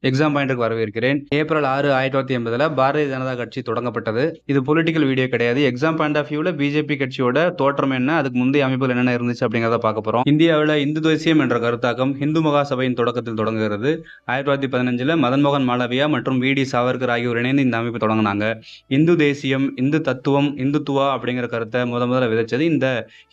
Exam பாயிண்ட்டுக்கு வரவேற்கிறேன். April 6, 1980ல Bharatiya Janata கட்சி தொடங்கப்பட்டது. இது பொலிட்டிக்கல் வீடியோ கிடையாது. எக்ஸாம் பாயிண்ட் ஆஃப் வியூல பிஜேபி கட்சியோட தோற்றம் என்ன, அதுக்கு முந்தைய அமைப்புகள் என்னென்ன இருந்துச்சு அப்படிங்கிறத பார்க்க போறோம். இந்தியாவுல இந்து தேசியம் என்ற கருத்தாக்கம் இந்து மகாசபையின் தொடக்கத்தில் தொடங்குகிறது. 1915ல மதன் மோகன் மாளவியா மற்றும் வி.டி. சாவர்கர் ஆகியோர் இணைந்து இந்த அமைப்பு தொடங்கினாங்க. இந்து தேசியம், இந்து தத்துவம், இந்துத்துவா அப்படிங்கிற கருத்தை முதல்ல விதைச்சது இந்த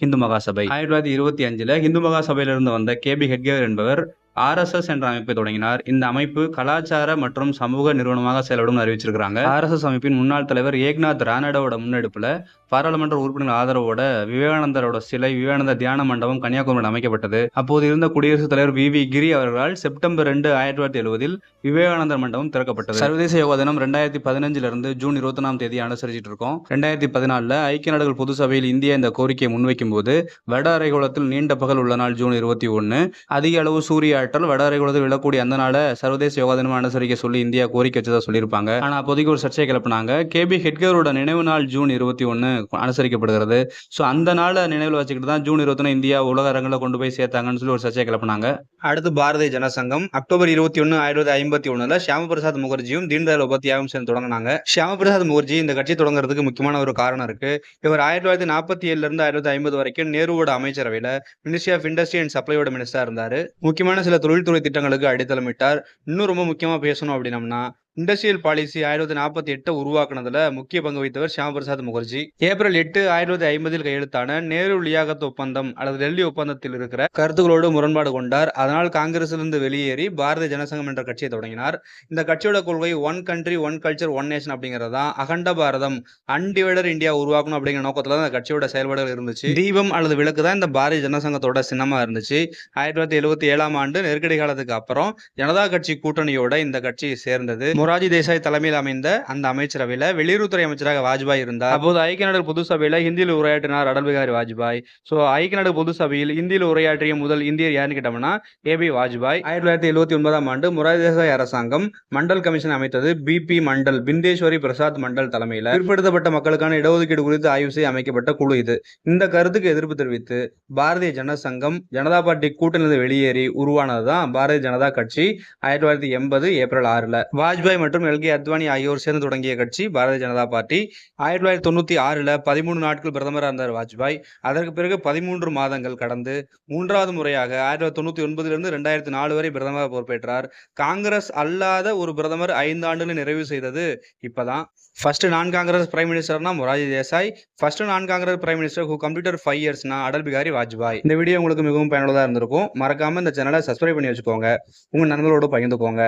இந்து மகாசபை. 1925ல இந்து மகாசபையிலிருந்து வந்த கே.பி. ஹெட்கேவர் என்பவர் RSS என்ற அமைப்பை தொடங்கினார். இந்த அமைப்பு கலாச்சார மற்றும் சமூக நிறுவனமாக செயல்படும் அறிவிச்சிருக்காங்க. RSS அமைப்பின் முன்னாள் தலைவர் ஏக்நாத் ரானடோட முன்னெடுப்புல பாராளுமன்ற உறுப்பினர்கள் ஆதரவோட விவேகானந்தரோட சிலை, விவேகானந்த தியான மண்டபம் கன்னியாகுமரியில் அமைக்கப்பட்டது. அப்போது இருந்த குடியரசுத் தலைவர் வி.வி. கிரி அவர்களால் செப்டம்பர் 2, 1970 விவேகானந்தர் மண்டபம் திறக்கப்பட்டது. சர்வதேச யோகா தினம் 2015 ஜூன் 24 அனுசரிச்சிட்டு இருக்கோம். 2014 ஐக்கிய நாடுகள் பொது சபையில் இந்தியா இந்த கோரிக்கையை முன்வைக்கும் போது வட அரைகோளத்தில் நீண்ட பகல் உள்ள நாள் ஜூன் 21, அதிக அளவு சூரிய ஆற்றல் வட அரைகோளத்தில் விழக்கூடிய அந்த நாளை சர்வதேச யோகா தினம் அனுசரிக்க சொல்லி இந்தியா கோரிக்கை வச்சதா சொல்லியிருப்பாங்க. ஆனா அப்போதைக்கு ஒரு சர்ச்சையை கிளப்பினாங்க. கே.பி. ஹெட்கேவரோட நினைவு நாள் ஜூன் 21 அனுசரிக்கப்படுகிறது. ஸோ அந்த நாளை நினைவில் வச்சுக்கிட்டு தான் ஜூன் 21 இந்தியா உலக அரங்கில் கொண்டு போய் சேர்த்தாங்கன்னு சொல்லி ஒரு சர்ச்சையை கிளப்பினாங்க. அடுத்து பாரதிய ஜனசங்கம் அக்டோபர் 21, 1951 ஷியாம பிரசாத் முகர்ஜியும் தீன்தயாள் உபாத்யாயும் சேர்ந்து தொடங்கினாங்க. ஷியாம பிரசாத் முகர்ஜி இந்த கட்சி தொடங்குறதுக்கு முக்கியமான ஒரு காரணம் இருக்கு. இவர் 1947 1950 வரைக்கும் நேருவோட அமைச்சரவையில மினிஸ்ட்ரி ஆஃப் இண்டஸ்ட்ரி அண்ட் சப்ளையோட மினிஸ்டரா இருந்தாரு. முக்கியமான சில தொழில்துறை திட்டங்களுக்கு அடித்தளமிட்டார். இன்னும் ரொம்ப முக்கியமா பேசணும் அப்படின்னம்னா இண்டஸ்ட்ரியல் பாலிசி 1948 உருவாக்குனதுல முக்கிய பங்கு வகித்தவர் ஷியாம பிரசாத் முகர்ஜி. ஏப்ரல் 8, 1950 கையெழுத்தான நேரு லியாகத் ஒப்பந்தம் அல்லது டெல்லி ஒப்பந்தத்தில் இருக்கிற கருத்துக்களோடு முரண்பாடு கொண்டார். அதனால் காங்கிரசிலிருந்து வெளியேறி பாரதிய ஜனசங்கம் என்ற கட்சியை தொடங்கினார். இந்த கட்சியோட கொள்கை one country one culture one nation அப்படிங்கிறது தான். அகண்ட பாரதம், அன்டிவைடர் இந்தியா உருவாக்கணும் அப்படிங்கிற நோக்கத்துல தான் இந்த கட்சியோட செயல்பாடுகள் இருந்துச்சு. தீபம் அல்லது விளக்கு தான் இந்த பாரதிய ஜனசங்கத்தோட சின்னமா இருந்துச்சு. 1977 நெருக்கடி காலத்துக்கு அப்புறம் ஜனதா கட்சி கூட்டணியோட இந்த கட்சி சேர்ந்தது. மொராஜி தேசாய் தலைமையில் அமைந்த அந்த அமைச்சரவையில வெளியுறவுத்துறை அமைச்சராக வாஜ்பாய் இருந்தார். அப்போது ஐக்கிய நாடுகள் பொது சபையில ஹிந்தியில் உரையாற்றினார் அடல் பிகாரி வாஜ்பாய். ஸோ ஐக்கிய நாடு பொது சபையில் ஹிந்தியில் உரையாற்றிய முதல் இந்தியர் யாருன்னு கேட்டோம்னா ஏ.பி. வாஜ்பாய். 1979 மொராஜி தேசாய் அரசாங்கம் மண்டல் கமிஷன் அமைத்தது. பி.பி. மண்டல், பிந்தேஸ்வரி பிரசாத் மண்டல் தலைமையில் பிற்படுத்தப்பட்ட மக்களுக்கான இடஒதுக்கீடு குறித்து ஆய்வு செய்ய அமைக்கப்பட்ட குழு இது. இந்த கருத்துக்கு எதிர்ப்பு தெரிவித்து பாரதிய ஜனசங்கம் ஜனதா பார்ட்டி கூட்டணியிலிருந்து வெளியேறி உருவானதுதான் பாரதிய ஜனதா கட்சி 1980 ஏப்ரல் 6ல. வாஜ்பாய் மற்றும் எல்.கே. அத்வானி ஆகியோர் சேர்ந்து தொடங்கிய கட்சி பாரதிய ஜனதா பார்ட்டி. 1996ல 13 நாட்கள் பிரதமராக இருந்தார் வாஜ்பாய். அதற்கு பிறகு 13 மாதங்கள் கடந்து மூன்றாவது முறையாக 1999 2004 வரை பிரதமராக பொறுப்பேற்றார். காங்கிரஸ் அல்லாத ஒரு பிரதமர் 5 ஆண்டுகளை நிறைவு செய்தது இப்பதான். ஃபர்ஸ்ட் நான் காங்கிரஸ் பிரைம் மினிஸ்டர்னா Morarji Desai. First non Congress prime minister who completed 5 இயர்ஸ்னா அடல் பிகாரி வாஜ்பாய். இந்த வீடியோ உங்களுக்கு மிகவும் பயனுள்ளதா இருந்திருக்கும். மறக்காம இந்த சேனலை சப்ஸ்கிரைப் பண்ணி வச்சுக்கோங்க. உங்க நண்பர்களோடு பகிர்ந்துக்கோங்க.